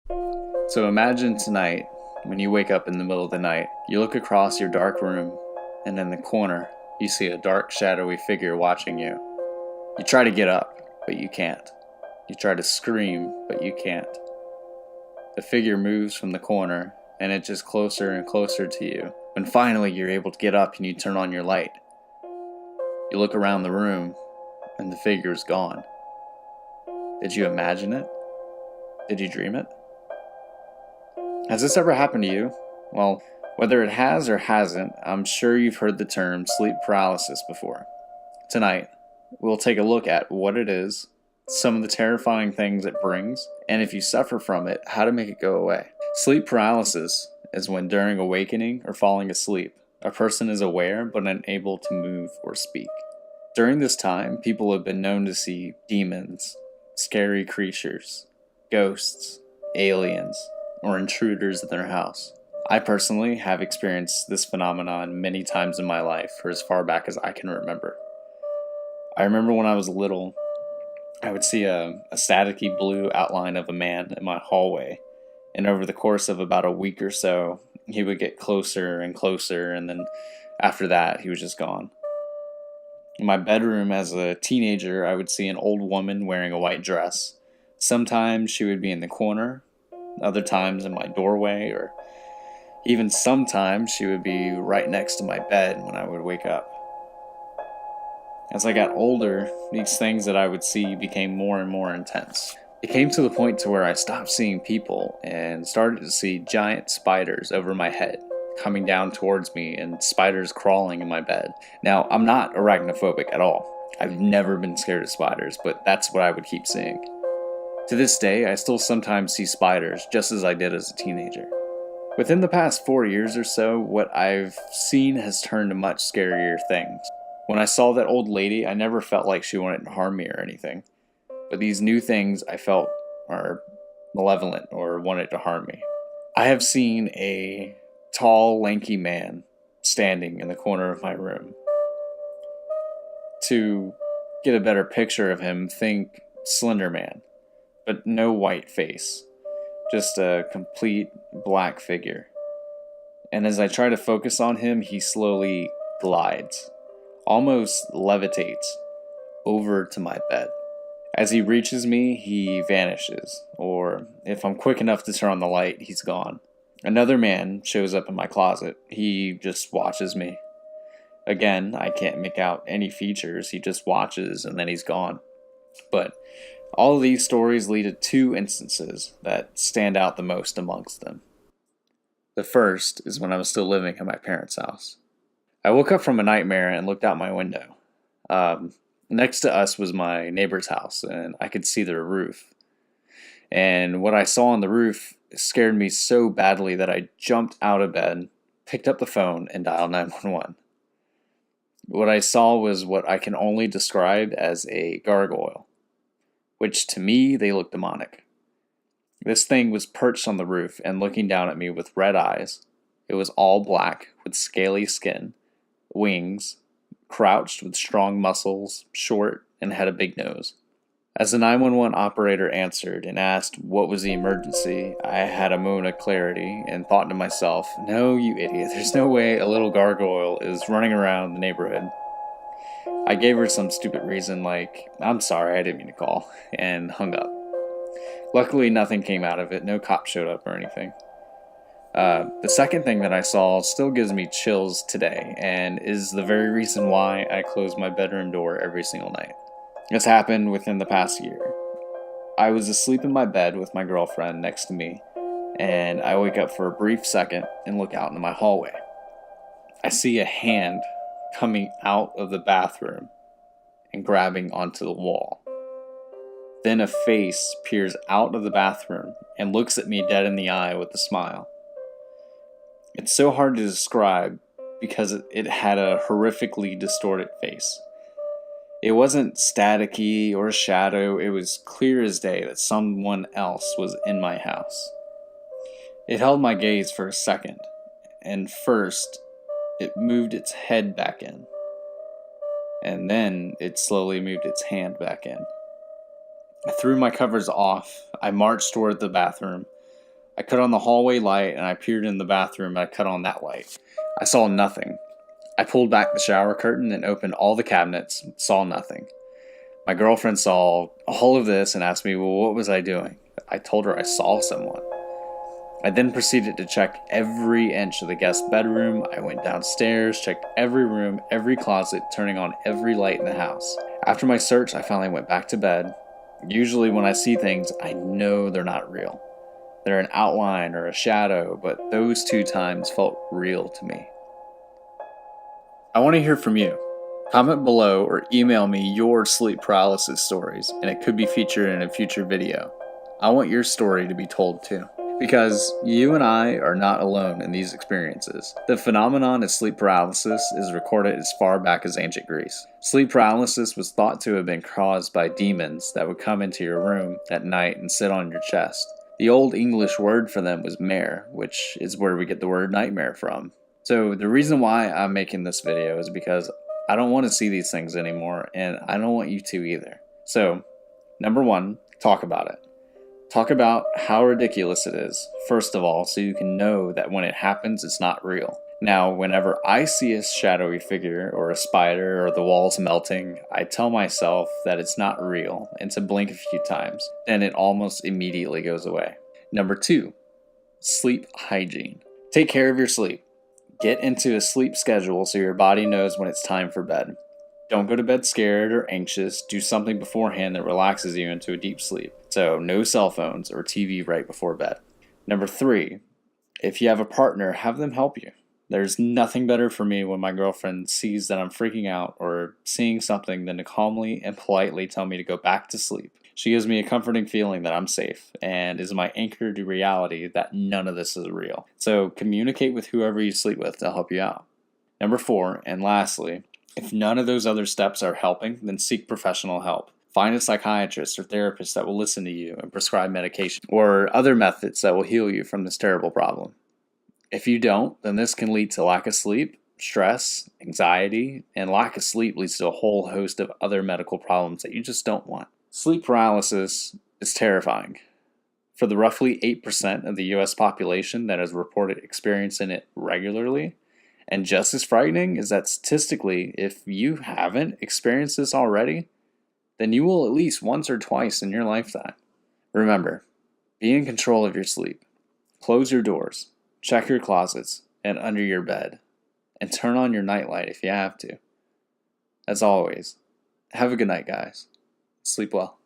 So imagine tonight, when you wake up in the middle of the night, you look across your dark room, and in the corner, you see a dark, shadowy figure watching you. You try to get up, but you can't. You try to scream, but you can't. The figure moves from the corner, and it's just closer and closer to you. When finally you're able to get up and you turn on your light, you look around the room, and the figure's gone. Did you imagine it? Did you dream it? Has this ever happened to you? Well, whether it has or hasn't, I'm sure you've heard the term sleep paralysis before. Tonight, we'll take a look at what it is, some of the terrifying things it brings, and if you suffer from it, how to make it go away. Sleep paralysis is when during awakening or falling asleep, a person is aware but unable to move or speak. During this time, people have been known to see demons, scary creatures, ghosts, aliens, or intruders in their house. I personally have experienced this phenomenon many times in my life for as far back as I can remember. I remember when I was little, I would see a staticky blue outline of a man in my hallway, and over the course of about a week or so, he would get closer and closer, and then after that, he was just gone. In my bedroom as a teenager, I would see an old woman wearing a white dress. Sometimes she would be in the corner, other times in my doorway, or even sometimes she would be right next to my bed when I would wake up. As I got older, these things that I would see became more and more intense. It came to the point to where I stopped seeing people and started to see giant spiders over my head, coming down towards me, and spiders crawling in my bed. Now, I'm not arachnophobic at all. I've never been scared of spiders, but that's what I would keep seeing. To this day, I still sometimes see spiders, just as I did as a teenager. Within the past 4 years or so, what I've seen has turned to much scarier things. When I saw that old lady, I never felt like she wanted to harm me or anything. But these new things I felt are malevolent or wanted to harm me. I have seen a tall, lanky man standing in the corner of my room. To get a better picture of him, think Slender Man, but no white face, just a complete black figure. And as I try to focus on him, he slowly glides, almost levitates, over to my bed. As he reaches me, he vanishes, or if I'm quick enough to turn on the light, he's gone. Another man shows up in my closet. He just watches me. Again, I can't make out any features. He just watches and then he's gone. But all of these stories lead to two instances that stand out the most amongst them. The first is when I was still living at my parents' house. I woke up from a nightmare and looked out my window. Next to us was my neighbor's house, and I could see their roof. And what I saw on the roof scared me so badly that I jumped out of bed, picked up the phone, and dialed 911. What I saw was what I can only describe as a gargoyle, which to me, they looked demonic. This thing was perched on the roof and looking down at me with red eyes. It was all black with scaly skin, wings, crouched with strong muscles, short, and had a big nose. As the 911 operator answered and asked what was the emergency, I had a moment of clarity and thought to myself, no, you idiot, there's no way a little gargoyle is running around the neighborhood. I gave her some stupid reason like, I'm sorry, I didn't mean to call, and hung up. Luckily, nothing came out of it, no cop showed up or anything. The second thing that I saw still gives me chills today, and is the very reason why I close my bedroom door every single night. This happened within the past year. I was asleep in my bed with my girlfriend next to me, and I wake up for a brief second and look out into my hallway. I see a hand coming out of the bathroom and grabbing onto the wall. Then a face peers out of the bathroom and looks at me dead in the eye with a smile. It's so hard to describe because it had a horrifically distorted face. It wasn't staticky or a shadow, it was clear as day that someone else was in my house. It held my gaze for a second, and first, it moved its head back in, and then it slowly moved its hand back in. I threw my covers off, I marched toward the bathroom, I cut on the hallway light and I peered in the bathroom and I cut on that light. I saw nothing. I pulled back the shower curtain and opened all the cabinets, saw nothing. My girlfriend saw all of this and asked me, well, what was I doing? I told her I saw someone. I then proceeded to check every inch of the guest bedroom. I went downstairs, checked every room, every closet, turning on every light in the house. After my search, I finally went back to bed. Usually when I see things, I know they're not real. They're an outline or a shadow, but those 2 times felt real to me. I want to hear from you. Comment below or email me your sleep paralysis stories, and it could be featured in a future video. I want your story to be told too. Because you and I are not alone in these experiences. The phenomenon of sleep paralysis is recorded as far back as ancient Greece. Sleep paralysis was thought to have been caused by demons that would come into your room at night and sit on your chest. The Old English word for them was mare, which is where we get the word nightmare from. So the reason why I'm making this video is because I don't want to see these things anymore, and I don't want you to either. So, number 1, talk about it. Talk about how ridiculous it is, first of all, so you can know that when it happens, it's not real. Now, whenever I see a shadowy figure, or a spider, or the walls melting, I tell myself that it's not real, and to blink a few times. Then it almost immediately goes away. Number 2, sleep hygiene. Take care of your sleep. Get into a sleep schedule so your body knows when it's time for bed. Don't go to bed scared or anxious. Do something beforehand that relaxes you into a deep sleep. So no cell phones or TV right before bed. Number 3, if you have a partner, have them help you. There's nothing better for me when my girlfriend sees that I'm freaking out or seeing something than to calmly and politely tell me to go back to sleep. She gives me a comforting feeling that I'm safe and is my anchor to reality that none of this is real. So communicate with whoever you sleep with to help you out. Number 4, and lastly, if none of those other steps are helping, then seek professional help. Find a psychiatrist or therapist that will listen to you and prescribe medication or other methods that will heal you from this terrible problem. If you don't, then this can lead to lack of sleep, stress, anxiety, and lack of sleep leads to a whole host of other medical problems that you just don't want. Sleep paralysis is terrifying. For the roughly 8% of the US population that is reported experiencing it regularly, and just as frightening is that statistically, if you haven't experienced this already, then you will at least once or twice in your lifetime. Remember, be in control of your sleep. Close your doors, check your closets and under your bed, and turn on your nightlight if you have to. As always, have a good night, guys. Sleep well.